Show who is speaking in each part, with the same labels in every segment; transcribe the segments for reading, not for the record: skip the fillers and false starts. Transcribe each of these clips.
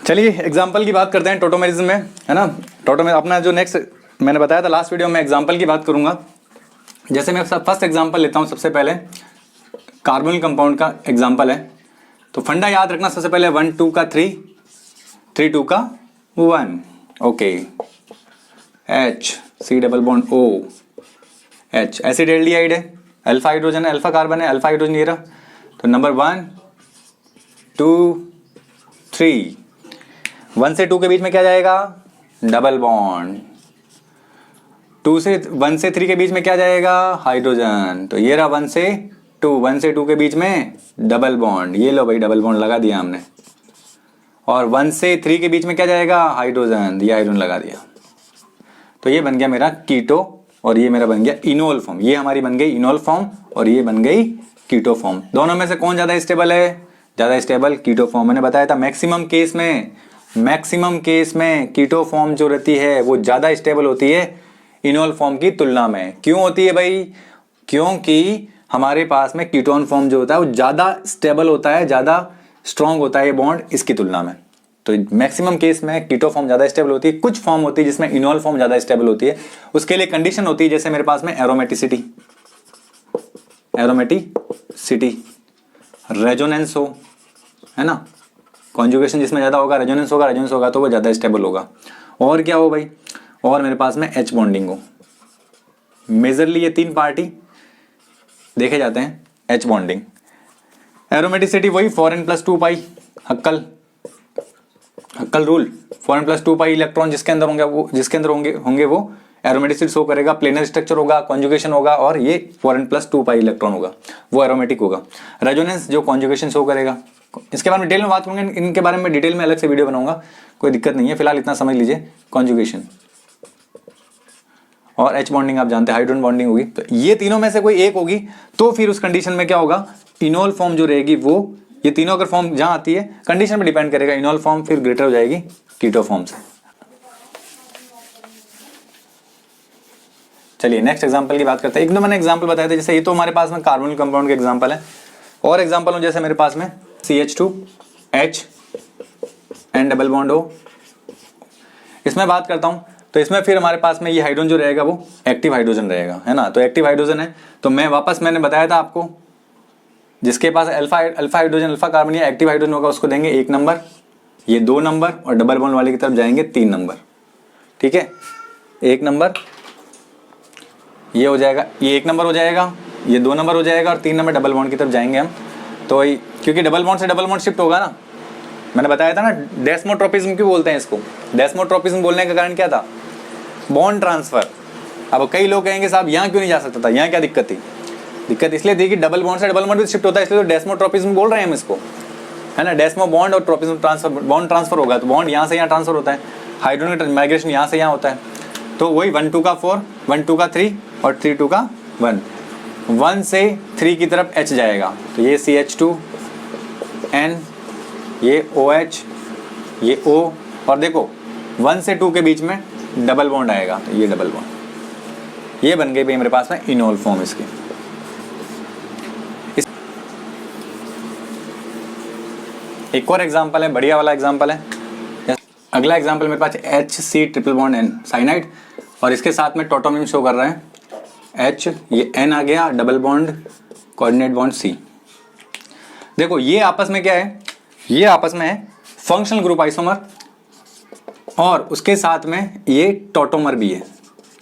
Speaker 1: चलिए एग्जाम्पल की बात करते हैं टोटोमेरिज्म में, है ना। टोटोमेर अपना जो नेक्स्ट मैंने बताया था लास्ट वीडियो में एग्जाम्पल की बात करूंगा। जैसे मैं फर्स्ट एग्जाम्पल लेता हूं, सबसे पहले कार्बोनिल कंपाउंड का एग्जाम्पल है। तो फंडा याद रखना, सबसे पहले 1 2 का 3, 3 2 का 1, okay. H C double bond O H एसिडल्डिहाइड है, अल्फा हाइड्रोजन है, अल्फा कार्बन है, अल्फा हाइड्रोजन ये रहा। तो नंबर 1 2 3, 1 से 2 के बीच में क्या जाएगा? Double bond. 1 से 3 के बीच में क्या जाएगा? हाइड्रोजन। तो ये रहा 1 से 2, 1 से 2 के बीच में डबल बॉन्ड। ये लो भाई, डबल बॉन्ड लगा दिया हमने। और 1 से 3 के बीच में क्या जाएगा? हाइड्रोजन। ये हाइड्रोजन लगा दिया। तो ये बन गया मेरा कीटो और ये मेरा बन गया इनोल फॉर्म। ये हमारी बन गई इनोल फॉर्म और ये बन गई कीटो फॉर्म। दोनों में से कौन ज्यादा स्टेबल है? ज्यादा स्टेबल कीटो फॉर्म। मैंने बताया था मैक्सिमम केस में कीटो फॉर्म जो रहती है वो ज्यादा स्टेबल होती है इनोल फॉर्म की तुलना में। क्यों होती है भाई? क्योंकि हमारे पास में कीटोन फॉर्म जो होता है वो ज्यादा स्टेबल होता है, ज्यादा स्ट्रॉन्ग होता है ये बॉन्ड इसकी तुलना में। तो मैक्सिमम केस में कीटो फॉर्म ज्यादा स्टेबल होती है। कुछ फॉर्म होती है जिसमें इनोल फॉर्म ज्यादा स्टेबल होती है, उसके लिए कंडीशन होती है। जैसे मेरे पास में एरोमेटिसिटी, रेजोनेंस हो, है ना। कॉन्जुगेशन जिसमें ज्यादा होगा, रेजोनेंस होगा तो वो ज्यादा स्टेबल होगा। और क्या हो भाई? और मेरे पास में एच बॉन्डिंग हो। मेजरली ये 3 पार्टी देखे जाते हैं। एच बॉन्डिंग, एरोमेटिसिटी वही 4n + 2 पाई, हक्कल रूल। 4n + 2 पाई इलेक्ट्रॉन जिसके अंदर होंगे वो एरोमेटिसिटी शो करेगा। प्लेनर स्ट्रक्चर होगा, कॉन्जुगेशन होगा और ये 4n + 2 पाई इलेक्ट्रॉन होगा, वो एरोमेटिक होगा। रेजोनेंस जो कॉन्जुगेशन शो करेगा। इसके बारे में डिटेल में बात करूंगा, इनके बारे में डिटेल में अलग से वीडियो बनाऊंगा, कोई दिक्कत नहीं है। फिलहाल इतना समझ लीजिए, कॉन्जुगेशन और एच बॉन्डिंग आप जानते हैं, हाइड्रोजन बॉन्डिंग होगी। तो ये तीनों में से कोई एक होगी तो फिर उस कंडीशन में क्या होगा? इनोल फॉर्म जो रहेगी वो, ये तीनों अगर फॉर्म जहां आती है कंडीशन पे डिपेंड करेगा, इनोल फॉर्म फिर ग्रेटर हो जाएगी कीटो फॉर्म से। चलिए नेक्स्ट एग्जांपल की बात करते हैं। एक दो मैंने एग्जांपल बताए थे, जैसे ये तो हमारे पास में कार्बोनिल कंपाउंड के एग्जांपल है। और एग्जांपल जैसे मेरे पास में CH2H N double bond O, इसमें बात करता हूं। तो इसमें फिर हमारे पास में ये हाइड्रोजन जो रहेगा वो एक्टिव हाइड्रोजन रहेगा, है ना। तो एक्टिव हाइड्रोजन है तो मैंने बताया था आपको, जिसके पास अल्फा हाइड्रोजन, अल्फा कार्बन या एक्टिव हाइड्रोजन होगा उसको देंगे 1 नंबर, ये 2 नंबर और डबल बॉन्ड वाले की तरफ जाएंगे 3 नंबर। ठीक है, 1 नंबर ये हो जाएगा, ये 1 नंबर हो जाएगा, ये 2 नंबर हो जाएगा और 3 नंबर डबल बॉन्ड की तरफ जाएंगे हम। तो क्योंकि डबल बॉन्ड से डबल बॉन्ड शिफ्ट होगा ना, मैंने बताया था ना डेस्मोट्रोपिज्म क्यों बोलते हैं इसको। डेस्मोट्रोपिज्म बोलने का कारण क्या था? Bond transfer. अब कई लोग कहेंगे साहब यहाँ क्यों नहीं जा सकता था, यहाँ क्या दिक्कत थी? दिक्कत इसलिए थी कि डबल बॉन्ड से डबल बॉन्ड भी शिफ्ट होता है, इसलिए तो डेस्मोट्रोपिज्म बोल रहे हैं हम इसको, है ना। डेस्मो बॉन्ड और ट्रोपिज्म ट्रांसफर, बॉन्ड ट्रांसफर होगा तो बॉन्ड यहाँ से यहाँ ट्रांसफर होता है, हाइड्रोजन का माइग्रेशन यहाँ से यहाँ होता है। तो वही 1 2 का 4, 1 2 का 3 और 3 2 का 1, 1 से 3 की तरफ H जाएगा। तो ये CH2N, ये OH, ये O, और देखो 1 से 2 के बीच में डबल बॉन्ड आएगा, तो ये डबल बॉन्ड, ये बन गई भाई मेरे पास में इनोल फॉर्म इसकी। एक और एग्जांपल है, बढ़िया वाला एग्जांपल है। अगला एग्जांपल मेरे पास HC triple bond N cyanide और इसके साथ में टोटोनियम शो कर रहा है H, ये N आ गया, double bond coordinate bond C। देखो ये आपस में क्या है? ये आपस में है फंक्शनल ग्रुप आइसोमर और उसके साथ में ये टोटोमर भी है।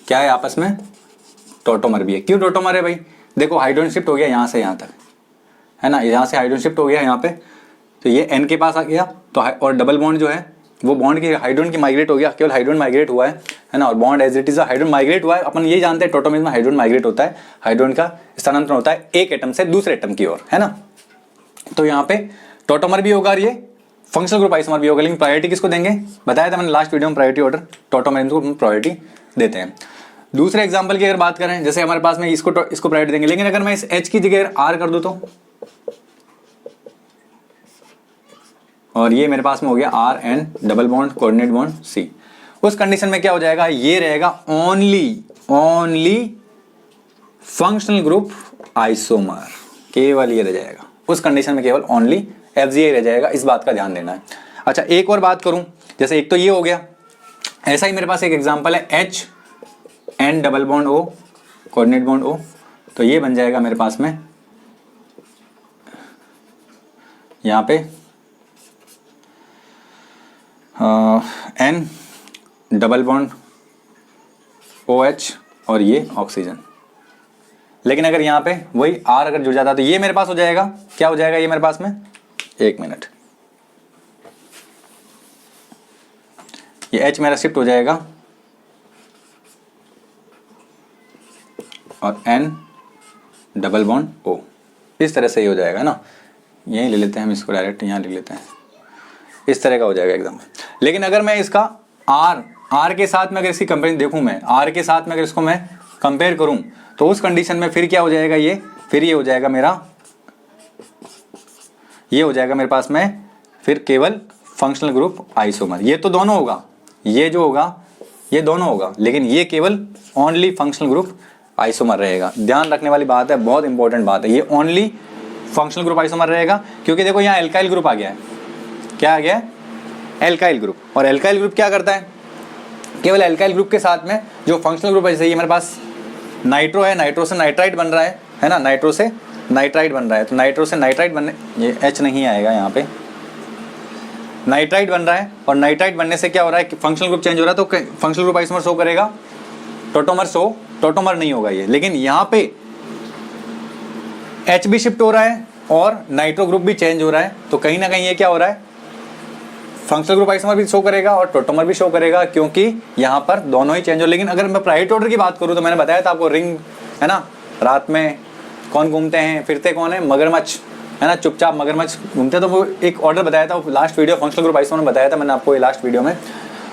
Speaker 1: क्या है आपस में? टोटोमर भी है। क्यों टोटोमर है भाई? देखो हाइड्रोजन शिफ्ट हो गया यहाँ से यहाँ तक, है ना, यहाँ से हाइड्रोजन शिफ्ट हो गया यहाँ पे, तो ये N के पास आ गया। तो और डबल बॉन्ड जो है वो बॉन्ड की हाइड्रोजन की माइग्रेट हो गया, केवल हाइड्रोजन माइग्रेट हुआ है ना। और bond as it is hydrogen migrate हुआ है। अपन ये जानते हैं टोटोमिज्म में हाइड्रोजन माइग्रेट होता है, हाइड्रोजन का स्थानांतरण होता है एक एटम से दूसरे एटम की ओर, है ना। तो यहाँ पे टोटोमर भी होगा और ये फंक्शनल ग्रुप आइसोमर भी होगा। लेकिन प्रायोरिटी किसको देंगे? बताया था मैंने लास्ट वीडियो में, प्रायोरिटी ऑर्डर टोटोमर को हम प्रायोरिटी देते हैं। दूसरे एग्जांपल की अगर बात करें, जैसे हमारे पास में इसको प्रायोरिटी देंगे, लेकिन अगर मैं इस H की जगह R कर दूं तो, और ये मेरे पास में हो गया RN double bond coordinate bond C, उस कंडीशन में क्या हो जाएगा? ये रहेगा ओनली फंक्शनल ग्रुप आइसोमर, केवल ये रह जाएगा। उस कंडीशन में केवल ओनली FGI रह जाएगा, इस बात का ध्यान देना है। अच्छा एक और बात करूं, जैसे एक तो ये हो गया, ऐसा ही मेरे पास एक एग्जांपल है H N double bond O coordinate bond O, तो ये बन जाएगा मेरे पास में यहाँ पे N डबल बॉन्ड OH और ये ऑक्सीजन। लेकिन अगर यहाँ पे वही R अगर जुड़ जाता तो ये मेरे पास हो जाएगा, क्या हो जाएगा ये मेरे पास में, एक मिनट, ये H मेरा शिफ्ट हो जाएगा और N डबल बॉन्ड O, इस तरह से ही हो जाएगा ना, यहीं ले लेते हैं हम इसको, डायरेक्ट यहाँ लिख लेते हैं, इस तरह का हो जाएगा एकदम। लेकिन अगर मैं इसका R के साथ में अगर इसकी कंपेरिजन देखूं, मैं R के साथ में अगर इसको मैं कंपेयर करूं तो उस कंडीशन में फिर क्या हो जाएगा ये, फिर ये हो जाएगा मेरा, ये हो जाएगा मेरे पास में फिर केवल फंक्शनल ग्रुप आइसोमर। ये तो दोनों होगा, ये जो होगा ये दोनों होगा, लेकिन ये केवल ओनली फंक्शनल ग्रुप आइसोमर रहेगा। ध्यान रखने वाली बात है, बहुत इंपॉर्टेंट बात है, ये ओनली फंक्शनल ग्रुप आइसोमर रहेगा, क्योंकि देखो यहाँ एल्काइल ग्रुप आ गया है, क्या आ गया है, एल्काइल ग्रुप। और एल्काइल ग्रुप क्या करता है, केवल एल्काइल ग्रुप के साथ में जो फंक्शनल ग्रुप है, जैसे ये मेरे पास नाइट्रो है, नाइट्रो से नाइट्राइट बन रहा है ना, नाइट्रो से नाइट्राइट बन रहा है, तो नाइट्रो से नाइट्राइट बनने, ये H नहीं आएगा यहाँ पे, नाइट्राइट बन रहा है, और नाइट्राइट बनने से क्या हो रहा है कि फंक्शनल ग्रुप चेंज हो रहा है, तो फंक्शनल ग्रुप आइसोमर शो करेगा, टोटोमर नहीं होगा ये। लेकिन यहाँ पे H भी शिफ्ट हो रहा है और नाइट्रो ग्रुप भी चेंज हो रहा है, तो कहीं ना कहीं ये क्या हो रहा है, फंक्शनल ग्रुप आइसोमर भी शो करेगा और टोटोमर भी शो करेगा, क्योंकि यहाँ पर दोनों ही चेंज हो। लेकिन अगर मैं प्रायोरिटी ऑर्डर की बात करूँ तो मैंने बताया था आपको, रिंग है ना, रात में कौन घूमते हैं, फिरते कौन है, मगरमच्छ है ना, चुपचाप मगरमच्छ घूमते, तो वो एक ऑर्डर बताया था, वो last video functional group isomer में बताया था मैंने आपको, ये लास्ट वीडियो में।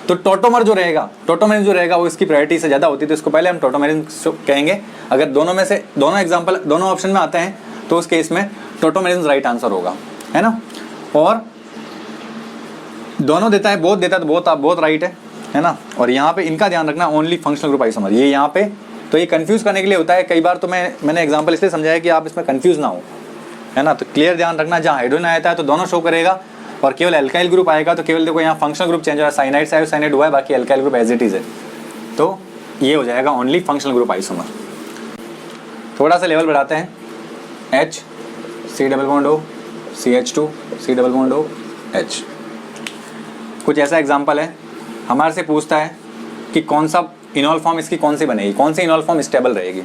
Speaker 1: तो टोटोमर जो रहेगा वो इसकी प्रायोरिटी से ज़्यादा होती है, तो इसको पहले हम टोटोमेरिन कहेंगे। अगर दोनों में से दोनों ऑप्शन में आते हैं तो उस केस में टोटोमेरिन राइट आंसर होगा, है ना। और दोनों देता है, बोथ देता है तो बोथ राइट है ना। और यहाँ पे इनका ध्यान रखना, ओनली फंक्शनल ग्रुप आइसोमर, ये यहाँ पे, तो ये कंफ्यूज करने के लिए होता है कई बार, तो मैंने एग्जांपल इसलिए समझाया कि आप इसमें कंफ्यूज ना हो, है ना। तो क्लियर ध्यान रखना, जहाँ हाइड्रोजन आया है तो दोनों शो करेगा, और केवल एल्काइल ग्रुप आएगा तो केवल देखो यहाँ फंक्शनल ग्रुप चेंज हो रहा है, साइनाइड से साइनाइड हुआ है, बाकी alkyl group as it is है, तो ये हो जाएगा ओनली फंक्शनल ग्रुप आइसोमर। थोड़ा सा लेवल बढ़ाते हैं, H C double bond O CH2 C double bond O H। कुछ ऐसा एग्जांपल है, हमारे से पूछता है कि कौन सा इनॉल फॉर्म इसकी कौन सी बनेगी, कौन सी इनॉल फॉर्म स्टेबल रहेगी,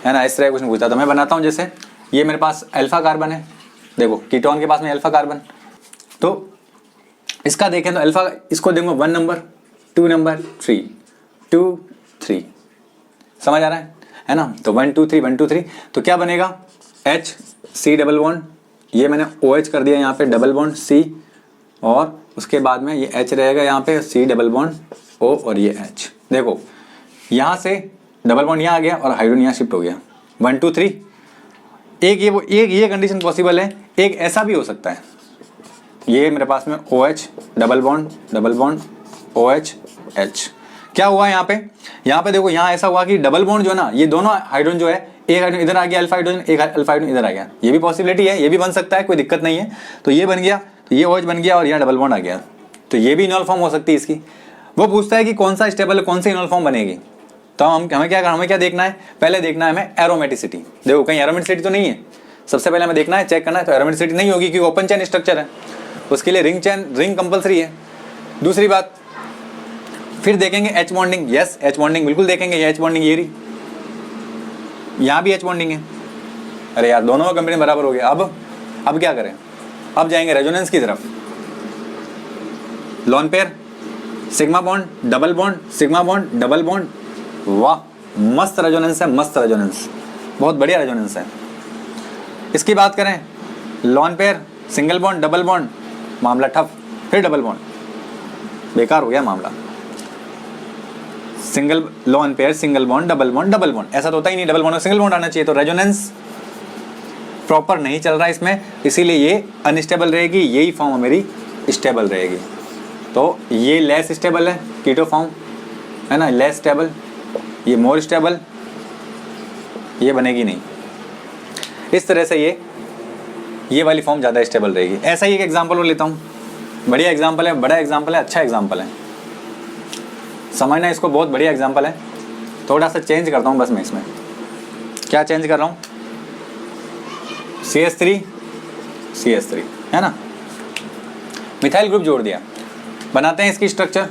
Speaker 1: है ना, इस तरह कुछ पूछता। तो मैं बनाता हूँ, जैसे ये मेरे पास अल्फा कार्बन है, देखो कीटोन के पास में अल्फा कार्बन, तो इसका देखें तो अल्फा, इसको देखो 1 नंबर 2 नंबर 3 2 3, समझ आ रहा है ना। तो 1 2 3 1 2 3, तो क्या बनेगा, H C डबल बॉन्ड, ये मैंने OH कर दिया यहाँ पे, डबल बॉन्ड C, और उसके बाद में ये H रहेगा यहाँ पे, C डबल बॉन्ड O और ये H। देखो यहाँ से डबल बॉन्ड यहाँ आ गया और हाइड्रोजन यहाँ शिफ्ट हो गया, 1 2 3। एक ये कंडीशन पॉसिबल है, एक ऐसा भी हो सकता है, ये मेरे पास में OH double bond OH H। क्या हुआ यहाँ पे देखो, यहाँ ऐसा हुआ कि डबल बॉन्ड जो है ना, ये दोनों हाइड्रोजन जो है, एक हाइड्रोजन इधर आ गया अल्फा हाइड्रोजन, एक अल्फा हाइड्रोजन इधर आ गया, ये भी पॉसिबिलिटी है, ये भी बन सकता है, कोई दिक्कत नहीं है। तो ये बन गया, तो ये OH बन गया और यहाँ डबल बॉन्ड आ गया, तो ये भी इनॉल फॉर्म हो सकती है इसकी। वो पूछता है कि कौन सा स्टेबल है, कौन सी इनॉल फॉर्म बनेगी, तो हमें क्या देखना है, पहले देखना है हमें एरोमेटिसिटी। देखो कहीं एरोमेटिसिटी तो नहीं है, सबसे पहले हमें देखना है, चेक करना है, तो एरोमेटिसिटी नहीं होगी क्योंकि ओपन चेन स्ट्रक्चर है, उसके लिए रिंग कंपलसरी है। दूसरी बात, फिर देखेंगे H bonding, yes H bonding बिल्कुल देखेंगे, ये H बॉन्डिंग ये रही, यहाँ भी H बॉन्डिंग है, अरे यार दोनों का कंपेरिजन बराबर हो गया। अब क्या करें, अब जाएंगे रेजोनेंस की तरफ, lone pair, sigma bond double bond, sigma bond double bond, वाह मस्त रेजोनेंस है, मस्त रेजोनेंस, बहुत बढ़िया रेजोनेंस है। इसकी बात करें, lone pair single bond double bond, मामला ठप, फिर डबल बॉन्ड, बेकार हो गया मामला। Single lone pair single bond double bond, ऐसा तो होता ही नहीं, डबल बॉन्ड में सिंगल बॉन्ड आना चाहिए, तो रेजोनेंस प्रॉपर नहीं चल रहा है इसमें, इसीलिए ये अनस्टेबल रहेगी, यही फॉर्म मेरी स्टेबल रहेगी। तो ये लेस स्टेबल है कीटो फॉर्म, है ना, लेस स्टेबल, ये मोर स्टेबल, ये बनेगी नहीं। इस तरह से ये वाली फॉर्म ज़्यादा स्टेबल रहेगी। ऐसा ही एक एग्जांपल और लेता हूँ, बढ़िया एग्जाम्पल है, बड़ा एग्जाम्पल है, अच्छा एग्जाम्पल है, समझना इसको, बहुत बढ़िया एग्जाम्पल है। थोड़ा सा चेंज करता हूँ बस मैं इसमें, क्या चेंज कर रहा हूँ, CH3 है ना, मिथाइल ग्रुप जोड़ दिया, बनाते हैं इसकी स्ट्रक्चर।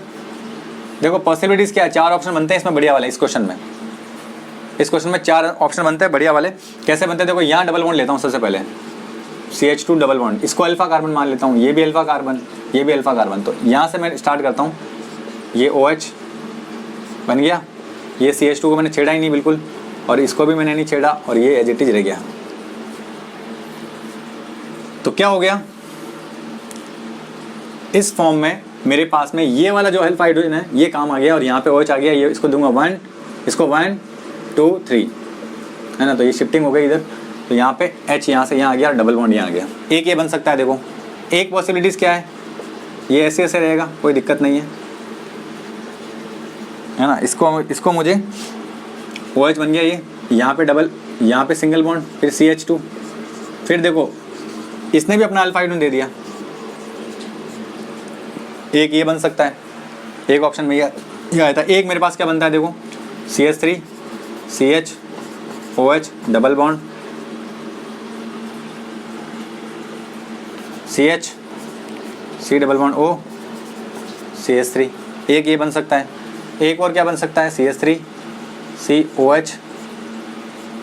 Speaker 1: देखो पॉसिबिलिटीज क्या है, 4 ऑप्शन बनते हैं इसमें बढ़िया वाले, इस क्वेश्चन में 4 ऑप्शन बनते हैं बढ़िया वाले। कैसे बनते हैं, देखो यहाँ डबल बॉन्ड लेता हूँ सबसे पहले, CH2 डबल बॉन्ड, इसको अल्फा कार्बन मान लेता हूँ, ये भी अल्फा कार्बन, ये भी अल्फा कार्बन। तो यहाँ से मैं स्टार्ट करता हूँ, ये OH बन गया, ये CH2 को मैंने छेड़ा ही नहीं बिल्कुल, और इसको भी मैंने नहीं छेड़ा, और ये एज इट इज रह गया। तो क्या हो गया, इस फॉर्म में मेरे पास में ये वाला जो अल्फा हाइड्रोजन है ये काम आ गया, और यहाँ पे OH आ गया, ये इसको दूंगा 1, इसको 1 2 3 है ना, तो ये शिफ्टिंग हो गई इधर। तो यहाँ पे H यहाँ से यहाँ आ गया, डबल बॉन्ड यहाँ आ गया। एक ये बन सकता है, देखो एक पॉसिबिलिटीज़ क्या है, ये ऐसे ऐसे रहेगा, कोई दिक्कत नहीं है ना। इसको मुझे OH बन गया, ये यहाँ पे डबल, यहाँ पे सिंगल बॉन्ड, फिर CH2, फिर देखो इसने भी अपना अल्फा हाइड्रोजन दे दिया। एक ये बन सकता है, एक ऑप्शन में ये आया था। एक मेरे पास क्या बनता है, देखो CH3 CH OH double bond, CH C double bond O CH3, एक ये बन सकता है। एक और क्या बन सकता है, CH3 C OH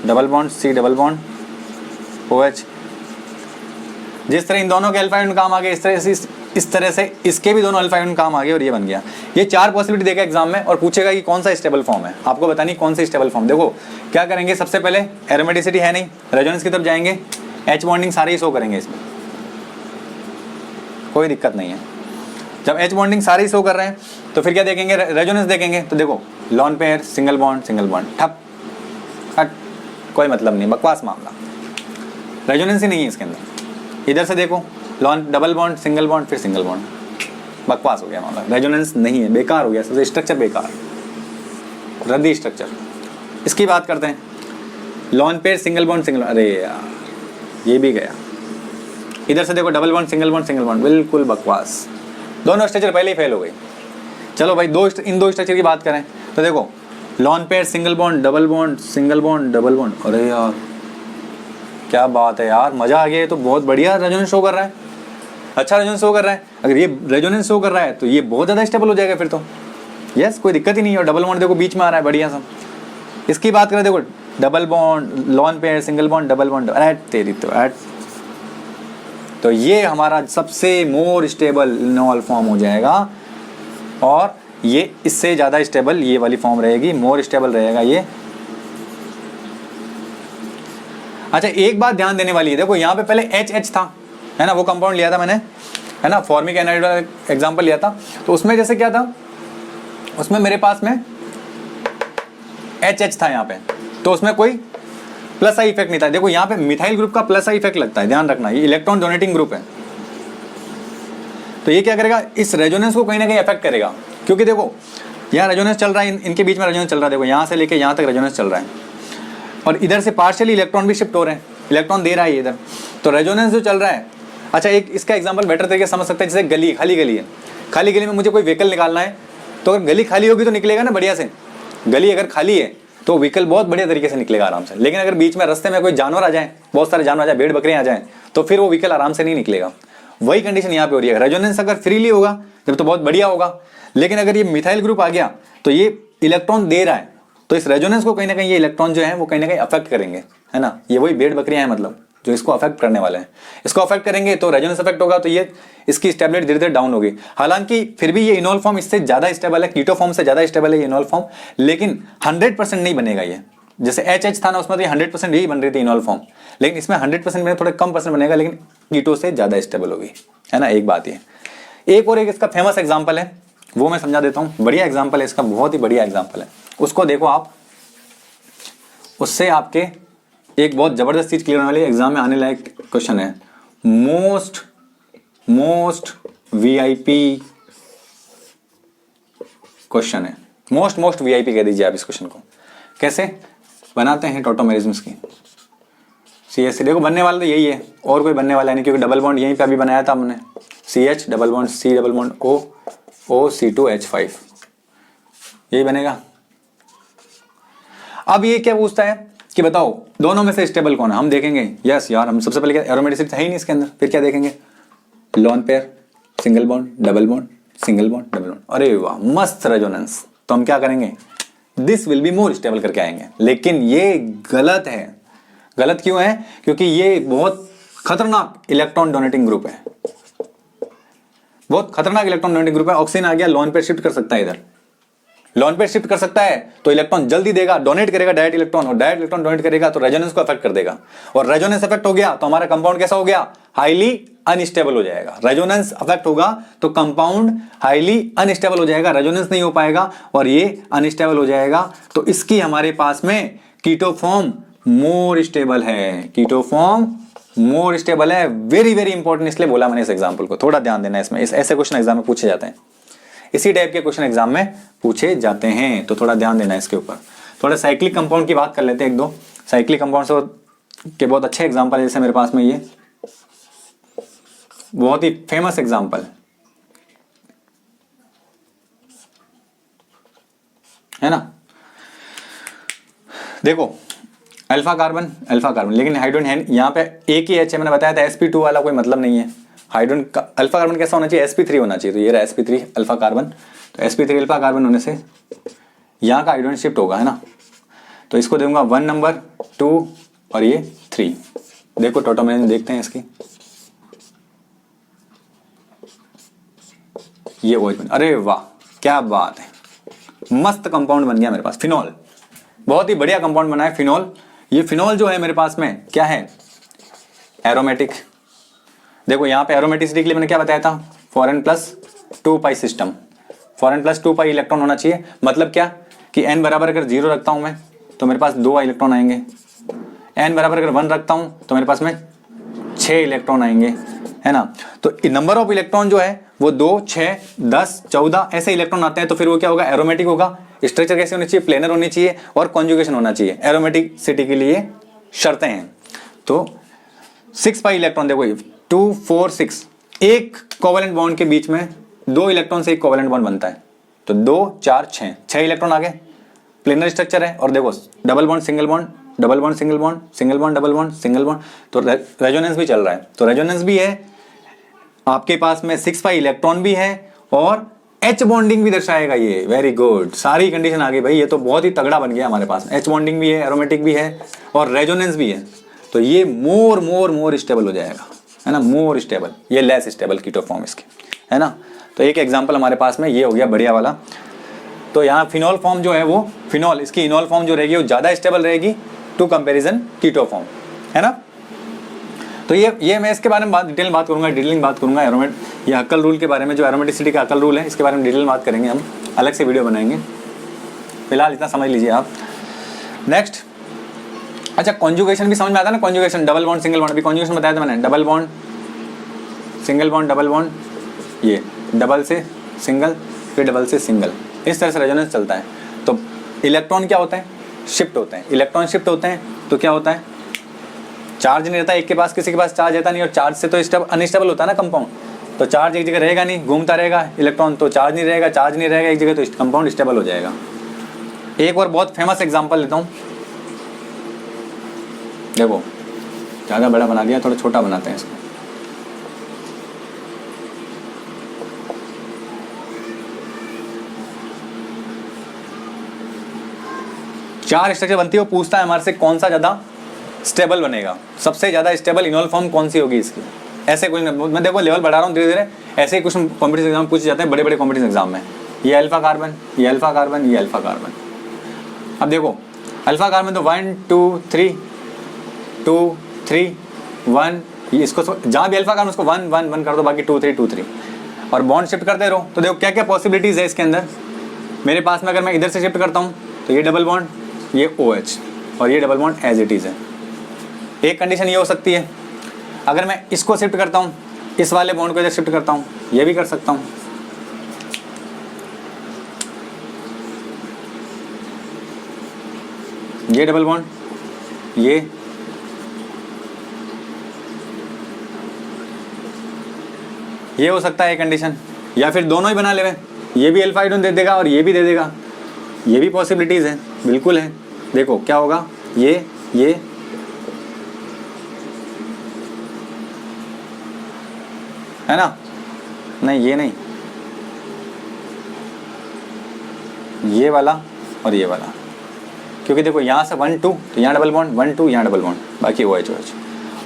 Speaker 1: double bond, C double bond OH। जिस तरह इन दोनों के अल्फा हाइड्रोजन काम आ गए, इस तरह से इसके भी दोनों अल्फा हाइड्रोजन काम आ गए, और ये बन गया। ये 4 पॉसिबिलिटी देगा एग्जाम में, और पूछेगा कि कौन सा स्टेबल फॉर्म है, आपको बतानी कौन सा स्टेबल फॉर्म। देखो क्या करेंगे, सबसे पहले एरोमेटिसिटी है नहीं, रेजोनेंस की तरफ जाएंगे, H बॉन्डिंग सारे ही शो करेंगे, इसमें कोई दिक्कत नहीं है। जब H बॉन्डिंग सारे ही शो कर रहे हैं तो फिर क्या देखेंगे, रेजोनेंस देखेंगे। तो देखो लॉन पेयर सिंगल बॉन्ड ठप कट, कोई मतलब नहीं, बकवास मामला, रेजोनेंस ही नहीं है इसके अंदर। इधर से देखो lawn double bond single bond फिर सिंगल बॉन्ड, बकवास हो गया मामला, रेजोनेंस नहीं है, बेकार हो गया, सबसे स्ट्रक्चर बेकार, रद्दी स्ट्रक्चर। इसकी बात करते हैं, लॉन पेयर सिंगल बॉन्ड, अरे यार ये भी गया। इधर से देखो डबल बॉन्ड सिंगल बॉन्ड, बिल्कुल बकवास, दोनों स्ट्रक्चर पहले ही फेल हो गई। चलो भाई इन दो स्ट्रक्चर की बात करें तो देखो lone pair single bond double bond single bond double bond, अरे यार क्या बात है यार, मजा आ गया। ये तो बहुत बढ़िया रेजोनेंस शो कर रहा है, अच्छा रेजोनेंस शो कर रहा है। अगर ये रेजोनेंस शो कर रहा है तो ये बहुत ज़्यादा स्टेबल हो जाएगा फिर तो, यस कोई दिक्कत ही नहीं है। और डबल बॉन्ड देखो बीच में आ रहा है बढ़िया सा। इसकी बात करें देखो double bond lone pair single bond double bond, add तेरी तो ऐड, तो ये हमारा सबसे मोर स्टेबल इनॉल फॉर्म हो जाएगा, और ये इससे ज़्यादा स्टेबल ये वाली फॉर्म रहेगी, मोर स्टेबल रहेगा ये। अच्छा एक बात ध्यान देने वाली है, देखो यहाँ पे पहले HH था है ना, वो कंपाउंड लिया था मैंने है ना, फॉर्मिक एनाइड वाला एग्जाम्पल लिया था। तो उसमें जैसे क्या था, उसमें मेरे पास में HH था यहाँ पे, तो उसमें कोई प्लस आई इफेक्ट नहीं था। देखो यहाँ पे मिथाइल ग्रुप का प्लस आई इफेक्ट लगता है, ध्यान रखना, ये इलेक्ट्रॉन डोनेटिंग ग्रुप है। तो ये क्या करेगा, इस रेजोनेंस को कहीं ना कहीं अफेक्ट करेगा, क्योंकि देखो यहाँ रेजोनेंस चल रहा है, इनके बीच में रेजोनेंस चल रहा है, देखो यहाँ से लेके यहाँ तक रेजोनेंस चल रहा है, और इधर से पार्शियली इलेक्ट्रॉन भी शिफ्ट हो रहे हैं, इलेक्ट्रॉन दे रहा है इधर, तो रेजोनेंस जो चल रहा है। अच्छा एक इसका एग्जांपल बेटर तरीके से समझ सकते हैं, जैसे गली खाली गली है, खाली गली में मुझे कोई व्हीकल निकालना है, तो अगर गली खाली होगी तो निकलेगा ना बढ़िया से, गली अगर खाली है तो व्हीकल बहुत बढ़िया तरीके से निकलेगा आराम से। लेकिन अगर बीच में रास्ते में कोई जानवर आ जाए, बहुत सारे जानवर आ जाए, भेड़ बकरियां आ जाए, तो फिर वो व्हीकल आराम से नहीं निकलेगा। वही कंडीशन यहाँ पे हो रही है। रेजोनेंस अगर फ्रीली होगा जब तो बहुत बढ़िया होगा, लेकिन अगर ये मिथाइल ग्रुप आ गया तो ये इलेक्ट्रॉन दे रहा है, तो इस रेजोनेंस को कहीं ना कहीं ये इलेक्ट्रॉन जो है वो कहीं ना कहीं अफेक्ट करेंगे, है ना। ये वही भेड़ बकरियां हैं मतलब जो इसको अफेक्ट करने वाले हैं, इसको अफेक्ट करेंगे तो रेजोनेंस अफेक्ट होगा, तो ये इसकी स्टेबिलिटी धीरे धीरे डाउन होगी। हालांकि फिर भी ये इनॉल फॉर्म इससे ज्यादा स्टेबल है, कीटो फॉर्म से ज्यादा स्टेबल है ये इनॉल फॉर्म, लेकिन 100% नहीं बनेगा ये। जैसे HH था ना, उसमें तो 100% यही बन रही थी इनॉल फॉर्म, लेकिन इसमें 100% में थोड़े कम परसेंट बनेगा, लेकिन कीटो से ज्यादा स्टेबल होगी, है ना। एक बात ये, एक और एक इसका फेमस एग्जाम्पल है, वो मैं समझा देता हूँ। बढ़िया एग्जाम्पल है इसका, बहुत ही बढ़िया एग्जाम्पल है, उसको देखो आप, उससे आपके एक बहुत जबरदस्त चीज क्लियर होने वाली, एग्जाम में आने लायक क्वेश्चन है। मोस्ट VIP क्वेश्चन है, मोस्ट VIP कह दीजिए आप इस क्वेश्चन को। कैसे बनाते हैं टोटोमेरिज्म्स की CH3, देखो बनने वाला तो यही है, और कोई बनने वाला नहीं, क्योंकि डबल बॉन्ड यहीं पे अभी बनाया था हमने, CH double bond C double bond O O C2H5, यही बनेगा। अब ये क्या पूछता है कि बताओ दोनों में से स्टेबल कौन है, हम देखेंगे। यस यार, हम सबसे पहले क्या, एरोमेटिसिटी है ही नहीं इसके अंदर, फिर क्या देखेंगे, lone pair, single bond, double bond, single bond, double bond, अरे वाह मस्त रेजोनेंस। तो हम क्या करेंगे, this will be more stable करके आएंगे। लेकिन ये गलत है। गलत क्यों है, क्योंकि ये बहुत खतरनाक इलेक्ट्रॉन डोनेटिंग ग्रुप है, बहुत खतरनाक इलेक्ट्रॉन डोनेटिंग ग्रुप है। ऑक्सीजन आ गया, लोन पेयर शिफ्ट कर सकता है, इधर लोन पेयर शिफ्ट कर सकता है तो इलेक्ट्रॉन जल्दी देगा, डोनेट करेगा डायरेक्ट इलेक्ट्रॉन, और डायरेक्ट इलेक्ट्रॉन डोनेट करेगा तो रेजोनेंस को अफेक्ट कर देगा, और रेजोनेंस अफेक्ट हो गया तो हमारा कंपाउंड कैसा हो गया, हाईली अनस्टेबल हो जाएगा। रेजोनेंस अफेक्ट होगा तो कंपाउंड हाईली अनस्टेबल हो जाएगा, रेजोनेंस नहीं हो पाएगा और ये अनस्टेबल हो जाएगा। तो इसकी हमारे पास में कीटो फॉर्म मोर स्टेबल है, कीटो फॉर्म मोर स्टेबल है। वेरी वेरी इंपॉर्टेंट, इसलिए बोला मैंने इस एग्जाम्पल को, थोड़ा ध्यान देना इसमें। ऐसे क्वेश्चन एग्जाम में पूछे जाते हैं, इसी टाइप के क्वेश्चन एग्जाम में पूछे जाते हैं, तो थोड़ा ध्यान देना इसके ऊपर। थोड़ा साइक्लिक कंपाउंड की बात कर लेते हैं, एक दो साइक्लिक कंपाउंड के बहुत अच्छे एग्जाम्पल है। जैसे मेरे पास में ये बहुत ही फेमस एग्जाम्पल है ना, देखो अल्फा कार्बन, लेकिन हाइड्रोजन है यहाँ पे एक ही एच है, मैंने बताया था sp2 वाला कोई मतलब नहीं है। हाइड्रोजन का अल्फा कार्बन कैसा होना चाहिए, sp3 होना चाहिए, तो ये रहा sp3 अल्फा कार्बन। तो sp3 अल्फा कार्बन होने से यहाँ का हाइड्रोजन शिफ्ट होगा, है ना। तो इसको दूंगा 1 नंबर, 2 और ये 3। देखो टोटोमेरिन देखते हैं इसकी, ये OH, अरे वाह क्या बात है, मस्त कंपाउंड बन गया मेरे पास। फिनॉल, बहुत ही बढ़िया कंपाउंड बना है फिनॉल। ये फिनॉल जो है मेरे पास में क्या है, एरोमेटिक। देखो यहाँ पे एरोमेटिसिटी के लिए मैंने क्या बताया था, 4n+2 पाई सिस्टम, 4n+2 पाई इलेक्ट्रॉन होना चाहिए। मतलब क्या कि n बराबर अगर 0 रखता हूं मैं तो मेरे पास 2 इलेक्ट्रॉन आएंगे, n बराबर अगर 1 रखता हूं तो मेरे पास में 6 इलेक्ट्रॉन आएंगे, है ना। तो नंबर ऑफ इलेक्ट्रॉन जो है वो 2, 6, 10, 14 ऐसे इलेक्ट्रॉन आते हैं, तो फिर वो क्या होगा, एरोमेटिक होगा। स्ट्रक्चर कैसे होनी चाहिए, प्लेनर होनी चाहिए और कॉन्जुगेशन होना चाहिए। एरोमेटिसिटी के लिए शर्तें हैं। तो 6 पाई इलेक्ट्रॉन, देखो 2, 4, 6, एक कोवेलेंट बॉन्ड के बीच में 2 इलेक्ट्रॉन से एक कोवेलेंट बॉन्ड बनता है, तो 2, 4, 6 इलेक्ट्रॉन आ गए, प्लेनर स्ट्रक्चर है। और देखो double bond single bond, double bond single bond, single bond double bond, single bond, तो रेजोनेंस भी चल रहा है। तो रेजोनेंस भी है आपके पास में, 6 पाई इलेक्ट्रॉन भी है और एच बॉन्डिंग भी दर्शाएगा ये। वेरी गुड, सारी कंडीशन आ गई भाई, ये तो बहुत ही तगड़ा बन गया हमारे पास। एच बॉन्डिंग भी है, एरोमेटिक भी है और रेजोनेंस भी है, तो ये मोर स्टेबल हो जाएगा, है ना, मोर स्टेबल। ये लेस स्टेबल कीटो फॉर्म इसकी, है ना। तो एक एग्जांपल हमारे पास में ये हो गया बढ़िया वाला। तो यहाँ फिनॉल फॉर्म जो है वो फिनॉल, इसकी इनॉल फॉर्म जो रहेगी वो ज़्यादा स्टेबल रहेगी टू कंपेरिजन कीटो फॉर्म, है ना। तो ये मैं इसके बारे में डिटेलिंग बात करूंगा एरोमेट, ये हक्कल रूल के बारे में, जो एरोमेटिसिटी का हक्कल रूल है इसके बारे में डिटेल बात करेंगे हम, अलग से वीडियो बनाएंगे। फिलहाल इतना समझ लीजिए आप। नेक्स्ट, अच्छा कॉन्जुगेशन भी समझ में आता है ना, conjugation double bond single bond, अभी कॉन्जुगेशन बताया था मैंने, double bond single bond double bond, ये डबल से सिंगल फिर डबल से सिंगल, इस तरह से रेजोनेंस चलता है। तो इलेक्ट्रॉन क्या होते हैं, शिफ्ट होते हैं। इलेक्ट्रॉन शिफ्ट होते हैं तो क्या होता है, चार्ज नहीं रहता एक के पास, किसी के पास चार्ज रहता नहीं, और चार्ज से तो अनस्टेबल होता है ना कंपाउंड। तो चार्ज एक जगह रहेगा नहीं, घूमता रहेगा इलेक्ट्रॉन, तो चार्ज नहीं रहेगा एक जगह, तो कंपाउंड स्टेबल हो जाएगा। एक और बहुत फेमस एग्जांपल लेता हूँ, देखो ज़्यादा बड़ा बना दिया, थोड़ा छोटा बनाते हैं इसको। चार स्ट्रक्चर बनती है, वो पूछता है हमारे से कौन सा ज़्यादा स्टेबल बनेगा, सबसे ज़्यादा स्टेबल इनॉल फॉर्म कौन सी होगी इसकी। ऐसे कुछ मैं देखो लेवल बढ़ा रहा हूँ धीरे धीरे, ऐसे ही क्वेश्चन कॉम्पिटिशन एग्जाम पूछे जाते हैं, बड़े बड़े कॉम्पिटिशन एग्जाम में। ये अल्फा कार्बन, ये अल्फा कार्बन, ये अल्फा कार्बन। अब देखो अल्फा कार्बन तो 1 2 3 2 3 1, इसको जहाँ भी अल्फा कार्बन उसको 1 1 1 कर दो, बाकी 2 3 2 3, और बॉन्ड शिफ्ट करते रहो। तो देखो क्या क्या पॉसिबिलिटीज़ है इसके अंदर मेरे पास में। अगर मैं इधर से शिफ्ट करता हूँ तो ये डबल बॉन्ड, ये OH और ये double bond as it is है। एक कंडीशन ये हो सकती है, अगर मैं इसको शिफ्ट करता हूँ, इस वाले बॉन्ड को इधर शिफ्ट करता हूँ, ये भी कर सकता हूँ। ये डबल बॉन्ड, ये ये हो सकता है कंडीशन, या फिर दोनों ही बना लेवे, ये भी अल्फा हाइड्रोजन दे देगा और ये भी दे देगा, ये भी पॉसिबिलिटीज है, बिल्कुल है। देखो क्या होगा, ये है ना, नहीं ये नहीं, ये वाला और ये वाला, क्योंकि देखो यहाँ से 1 2 तो यहाँ डबल बॉन्ड, 1 2 यहाँ डबल बॉन्ड, बाकी OH OH।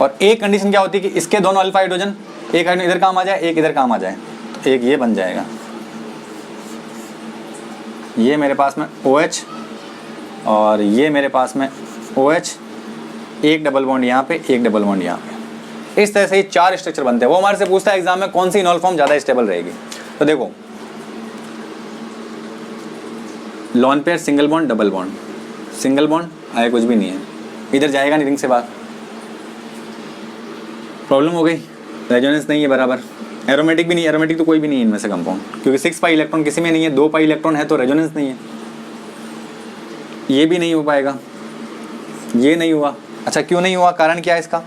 Speaker 1: और एक कंडीशन क्या होती है कि इसके दोनों अल्फा हाइड्रोजन, एक हाइड्रोजन इधर काम आ जाए, एक इधर काम आ जाए, तो एक ये बन जाएगा, ये मेरे पास में OH और ये मेरे पास में OH, एक डबल बॉन्ड यहाँ पे, एक डबल बॉन्ड यहाँ पे। इस तरह से ये 4 स्ट्रक्चर बनते हैं। वो हमारे से पूछता है एग्जाम में कौन सी इनॉल फॉर्म ज़्यादा स्टेबल रहेगी। तो देखो lone pair single bond double bond, single bond आया कुछ भी नहीं है, इधर जाएगा नहीं रिंग से बाहर, प्रॉब्लम हो गई, रेजोनेंस नहीं है बराबर, एरोमेटिक भी नहीं, एरोमेटिक तो कोई भी नहीं है इनमें से कंपाउंड, क्योंकि 6 पाई इलेक्ट्रॉन किसी में नहीं है, 2 पाई इलेक्ट्रॉन है तो रेजोनेंस नहीं है, ये भी नहीं हो पाएगा, ये नहीं हुआ। अच्छा क्यों नहीं हुआ, कारण क्या है इसका,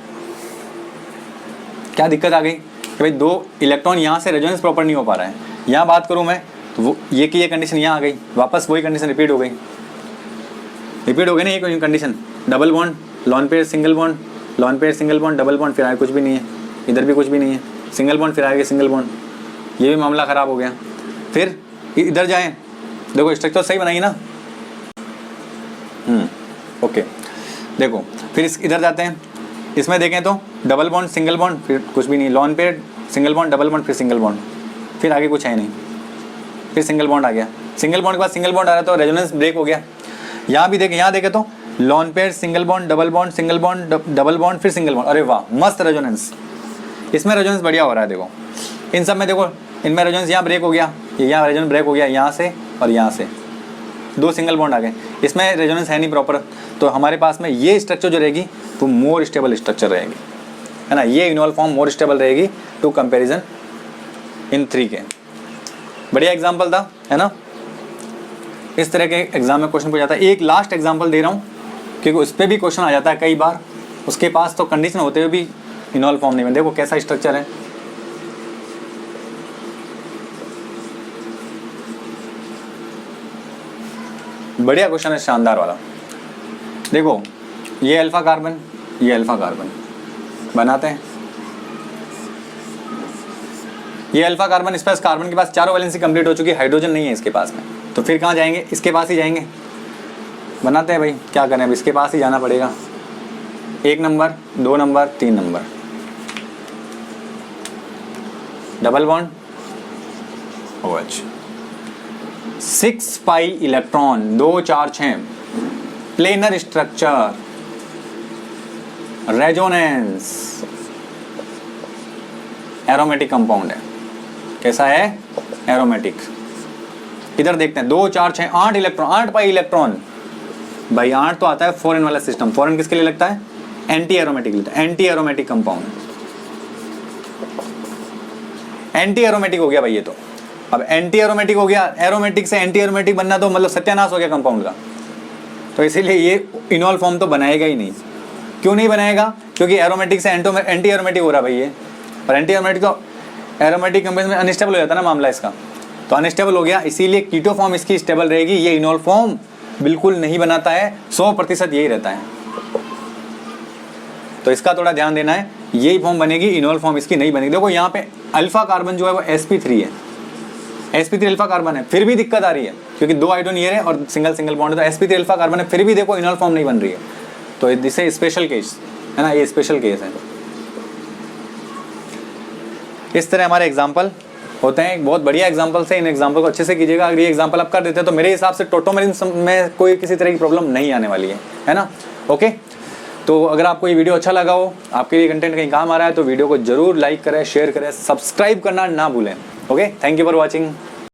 Speaker 1: क्या दिक्कत आ गई कि भाई 2 इलेक्ट्रॉन यहाँ से रेजोनेंस प्रॉपर नहीं हो पा रहा है। यहाँ बात करूँ मैं तो वो ये की ये कंडीशन यहाँ आ गई, वापस वही कंडीशन रिपीट हो गई ना, ये कोई condition, double bond lone pair single bond, lone pair single bond double bond, फिर आगे कुछ भी नहीं है, इधर भी कुछ भी नहीं है, सिंगल बॉन्ड फिर आगे सिंगल बॉन्ड, ये भी मामला ख़राब हो गया। फिर इधर जाएँ, देखो स्ट्रक्चर सही बनाई ना, ओके। देखो फिर इधर जाते हैं, इसमें देखें तो डबल बॉन्ड सिंगल बॉन्ड, फिर कुछ भी नहीं, lone pair single bond double bond, फिर सिंगल बॉन्ड, फिर आगे कुछ है नहीं, फिर सिंगल बॉन्ड आ गया, सिंगल बॉन्ड के बाद सिंगल बॉन्ड आ रहा है तो रेजोनेंस ब्रेक हो गया। यहाँ भी देखें, यहाँ देखें तो lone pair single bond double bond, single bond double bond, फिर सिंगल बॉन्ड, अरे वाह मस्त रेजोनेंस, इसमें रेजोनेंस बढ़िया हो रहा है। देखो इन सब में देखो, इनमें रेजोनेंस यहाँ ब्रेक हो गया, यहाँ रेजोनेंस ब्रेक हो गया, यहाँ से और यहाँ से 2 सिंगल बॉन्ड आ गए, इसमें रेजोनेंस है नहीं प्रॉपर, तो हमारे पास में ये स्ट्रक्चर जो रहेगी वो मोर स्टेबल स्ट्रक्चर रहेगी, है ना, ये इनॉल फॉर्म मोर स्टेबल रहेगी टू कंपैरिजन इन 3 के। बढ़िया एग्जांपल था, है ना। इस तरह के एग्जाम में क्वेश्चन पूछा जाता है। एक लास्ट एग्जांपल दे रहा हूँ क्योंकि उस पर भी क्वेश्चन आ जाता है कई बार, उसके पास तो कंडीशन होते हुए भी इनॉल फॉर्म नहीं बने। देखो कैसा स्ट्रक्चर है, बढ़िया क्वेश्चन है, शानदार वाला। देखो ये अल्फा कार्बन, ये अल्फा कार्बन बनाते हैं, ये अल्फा कार्बन, इस पास कार्बन के पास चारों वैलेंसी कंप्लीट हो चुकी है, हाइड्रोजन नहीं है इसके पास में, तो फिर कहाँ जाएंगे, इसके पास ही जाएंगे, बनाते हैं भाई, क्या करें अब इसके पास ही जाना पड़ेगा। 1 number 2 number 3 number, double bond OH, 6 pi electron, 2 4 6, planar structure, resonance, aromatic compound है। कैसा है, एरोमेटिक। इधर देखते हैं 2 4 6 8 इलेक्ट्रॉन, 8 पाई इलेक्ट्रॉन, भाई 8 तो आता है फॉरेन वाला सिस्टम, फॉरेन किसके लिए लगता है, एंटी एरोमेटिक लगता है, anti aromatic compound, anti aromatic हो गया भाई ये तो। अब एंटी एरोमेटिक हो गया, एरोमेटिक से एंटी एरोमेटिक बनना तो मतलब सत्यानाश हो गया कंपाउंड का, तो इसीलिए ये इनॉल फॉर्म तो बनाएगा ही नहीं। क्यों नहीं बनाएगा, क्योंकि एरोमेटिक से एंटी एरोमेटिक हो रहा भाई ये, और एंटी एरोमेटिक तो एरोमेटिक कंपाउंड में अनस्टेबल हो जाता है ना मामला इसका, तो अनस्टेबल हो गया, इसीलिए कीटो फॉर्म इसकी स्टेबल रहेगी, ये इनॉल फॉर्म बिल्कुल नहीं बनाता है, 100% यही रहता है, तो इसका थोड़ा ध्यान देना है, यही फॉर्म बनेगी, इनॉल फॉर्म इसकी नहीं बनेगी। देखो यहाँ पे अल्फा कार्बन जो है वो sp3 है, sp3 अल्फा कार्बन है, फिर भी दिक्कत आ रही है क्योंकि 2 हाइड्रोजन ये है और सिंगल सिंगल बॉन्ड है, तो sp3 अल्फा कार्बन है, फिर भी देखो इनॉल फॉर्म नहीं बन रही है, तो इसे स्पेशल केस है ना, ये स्पेशल केस है। इस तरह हमारे एग्जाम्पल होते हैं, बहुत बढ़िया एग्जाम्पल से, इन एग्जाम्पल को अच्छे से कीजिएगा। अगर ये एग्जाम्पल आप कर देते हैं तो मेरे हिसाब से टोटोमेरिन में कोई किसी तरह की प्रॉब्लम नहीं आने वाली है ना। ओके, तो अगर आपको ये वीडियो अच्छा लगा हो, आपके लिए कंटेंट कहीं काम आ रहा है, तो वीडियो को जरूर लाइक करें, शेयर करें, सब्सक्राइब करना ना भूलें। Okay, thank you for watching.